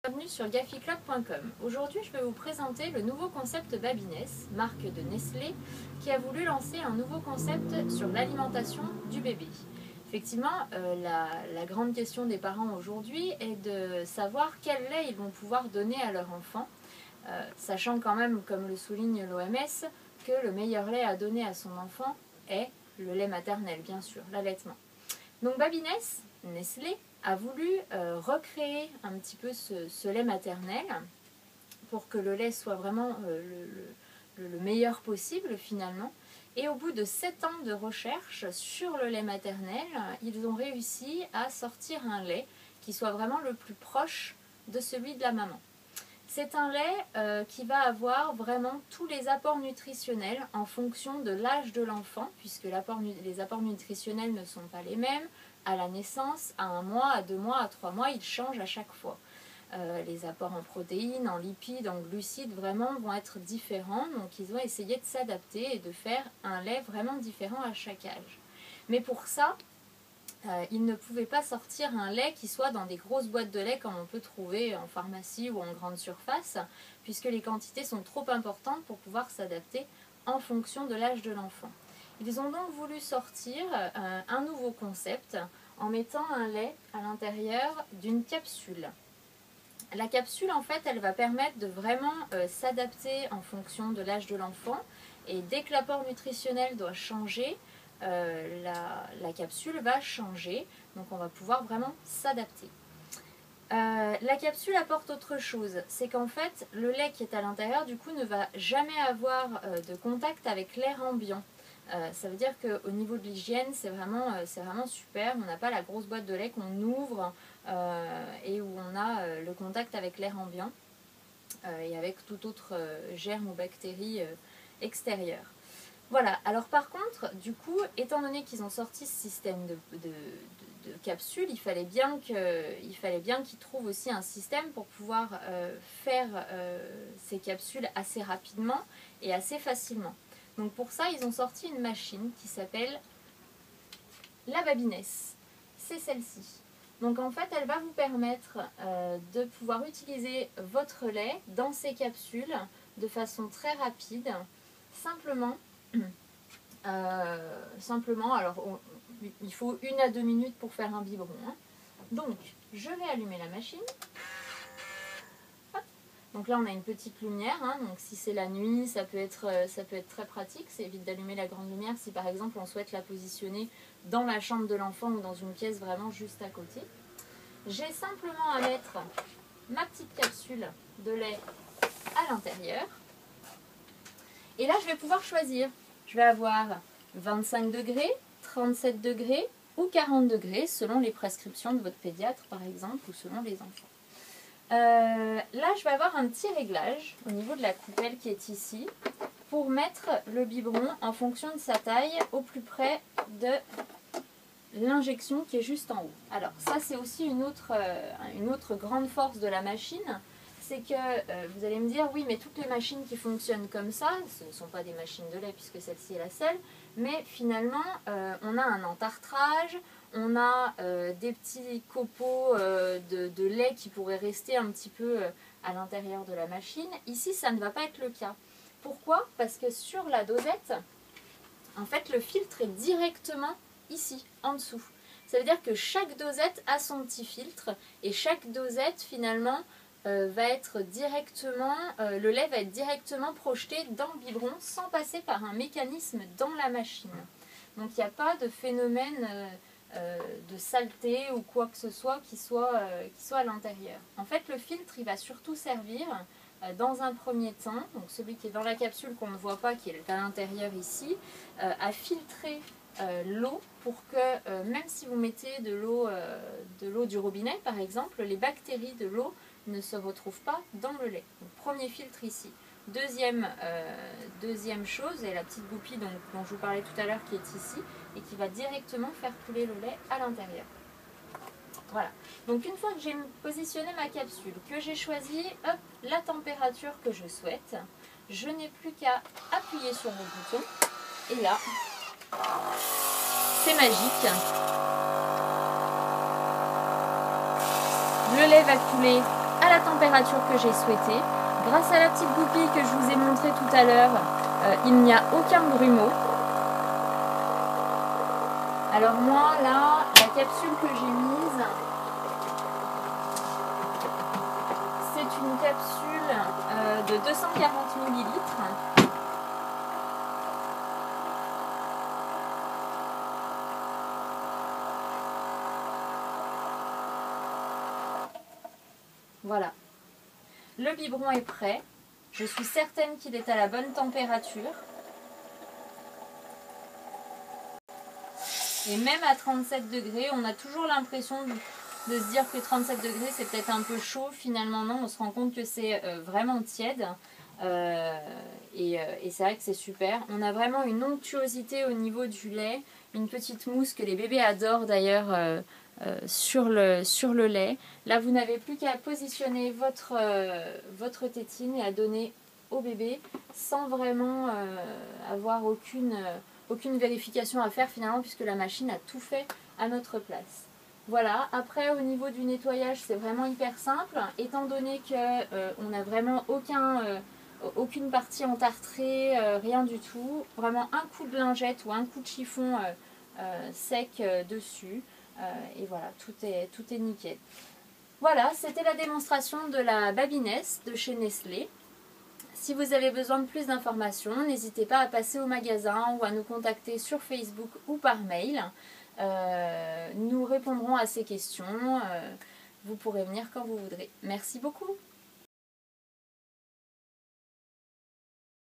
Bienvenue sur gaficlub.com. Aujourd'hui, je vais vous présenter le nouveau concept Babiness, marque de Nestlé, qui a voulu lancer un nouveau concept sur l'alimentation du bébé. Effectivement, la grande question des parents aujourd'hui est de savoir quel lait ils vont pouvoir donner à leur enfant, sachant quand même, comme le souligne l'OMS, que le meilleur lait à donner à son enfant est le lait maternel, bien sûr, l'allaitement. Donc Babiness, Nestlé, a voulu recréer un petit peu ce lait maternel pour que le lait soit vraiment le meilleur possible finalement. Et au bout de 7 ans de recherche sur le lait maternel, ils ont réussi à sortir un lait qui soit vraiment le plus proche de celui de la maman. C'est un lait qui va avoir vraiment tous les apports nutritionnels en fonction de l'âge de l'enfant, puisque les apports nutritionnels ne sont pas les mêmes à la naissance, à 1 mois, à 2 mois, à 3 mois, ils changent à chaque fois. Les apports en protéines, en lipides, en glucides vraiment vont être différents, donc ils ont essayé de s'adapter et de faire un lait vraiment différent à chaque âge. Mais pour ça, ils ne pouvaient pas sortir un lait qui soit dans des grosses boîtes de lait comme on peut trouver en pharmacie ou en grande surface, puisque les quantités sont trop importantes pour pouvoir s'adapter en fonction de l'âge de l'enfant. Ils ont donc voulu sortir un nouveau concept en mettant un lait à l'intérieur d'une capsule. La capsule, en fait, elle va permettre de vraiment s'adapter en fonction de l'âge de l'enfant, et dès que l'apport nutritionnel doit changer, la capsule va changer, donc on va pouvoir vraiment s'adapter. La capsule apporte autre chose, c'est qu'en fait le lait qui est à l'intérieur du coup ne va jamais avoir de contact avec l'air ambiant. Ça veut dire qu'au niveau de l'hygiène c'est vraiment super, on n'a pas la grosse boîte de lait qu'on ouvre et où on a le contact avec l'air ambiant et avec tout autre germe ou bactérie extérieure. Voilà, alors par contre, du coup, étant donné qu'ils ont sorti ce système de capsules, il fallait bien qu'ils trouvent aussi un système pour pouvoir faire ces capsules assez rapidement et assez facilement. Donc pour ça, ils ont sorti une machine qui s'appelle la Babiness. C'est celle-ci. Donc en fait, elle va vous permettre de pouvoir utiliser votre lait dans ces capsules de façon très rapide, simplement, alors il faut 1 à 2 minutes pour faire un biberon. Hein. Donc, je vais allumer la machine. Hop. Donc là, on a une petite lumière. Hein. Donc si c'est la nuit, ça peut être très pratique. Ça évite d'allumer la grande lumière si par exemple on souhaite la positionner dans la chambre de l'enfant ou dans une pièce vraiment juste à côté. J'ai simplement à mettre ma petite capsule de lait à l'intérieur. Et là, je vais pouvoir choisir. Je vais avoir 25 degrés, 37 degrés ou 40 degrés selon les prescriptions de votre pédiatre par exemple ou selon les enfants. Là je vais avoir un petit réglage au niveau de la coupelle qui est ici pour mettre le biberon en fonction de sa taille au plus près de l'injection qui est juste en haut. Alors ça c'est aussi une autre grande force de la machine. C'est que vous allez me dire, oui, mais toutes les machines qui fonctionnent comme ça, ce ne sont pas des machines de lait puisque celle-ci est la seule, mais finalement, on a un entartrage, on a des petits copeaux de lait qui pourraient rester un petit peu à l'intérieur de la machine. Ici, ça ne va pas être le cas. Pourquoi? Parce que sur la dosette, en fait, le filtre est directement ici, en dessous. Ça veut dire que chaque dosette a son petit filtre et chaque dosette, finalement, va être directement, le lait va être directement projeté dans le biberon sans passer par un mécanisme dans la machine. Donc il n'y a pas de phénomène de saleté ou quoi que ce soit qui soit à l'intérieur. En fait le filtre il va surtout servir dans un premier temps, donc celui qui est dans la capsule qu'on ne voit pas, qui est à l'intérieur ici, à filtrer l'eau pour que même si vous mettez de l'eau du robinet par exemple, les bactéries de l'eau ne se retrouvent pas dans le lait. Donc, premier filtre ici. Deuxième chose, et la petite goupille dont je vous parlais tout à l'heure qui est ici et qui va directement faire couler le lait à l'intérieur. Voilà. Donc une fois que j'ai positionné ma capsule, que j'ai choisi la température que je souhaite, je n'ai plus qu'à appuyer sur le bouton et là, c'est magique. Le lait va couler à la température que j'ai souhaitée. Grâce à la petite goupille que je vous ai montrée tout à l'heure, il n'y a aucun grumeau. Alors moi là, la capsule que j'ai mise, c'est une capsule de 240 ml. Voilà. Le biberon est prêt. Je suis certaine qu'il est à la bonne température. Et même à 37 degrés, on a toujours l'impression de se dire que 37 degrés c'est peut-être un peu chaud. Finalement non, on se rend compte que c'est vraiment tiède. Et c'est vrai que c'est super. On a vraiment une onctuosité au niveau du lait. Une petite mousse que les bébés adorent d'ailleurs sur le lait. Là vous n'avez plus qu'à positionner votre tétine et à donner au bébé sans vraiment avoir aucune vérification à faire finalement, puisque la machine a tout fait à notre place. Voilà, après au niveau du nettoyage c'est vraiment hyper simple, étant donné qu'on n'a vraiment aucune partie entartrée, rien du tout. Vraiment un coup de lingette ou un coup de chiffon sec dessus. Et voilà, tout est nickel. Voilà, c'était la démonstration de la Babiness de chez Nestlé. Si vous avez besoin de plus d'informations, n'hésitez pas à passer au magasin ou à nous contacter sur Facebook ou par mail. Nous répondrons à ces questions. Vous pourrez venir quand vous voudrez. Merci beaucoup.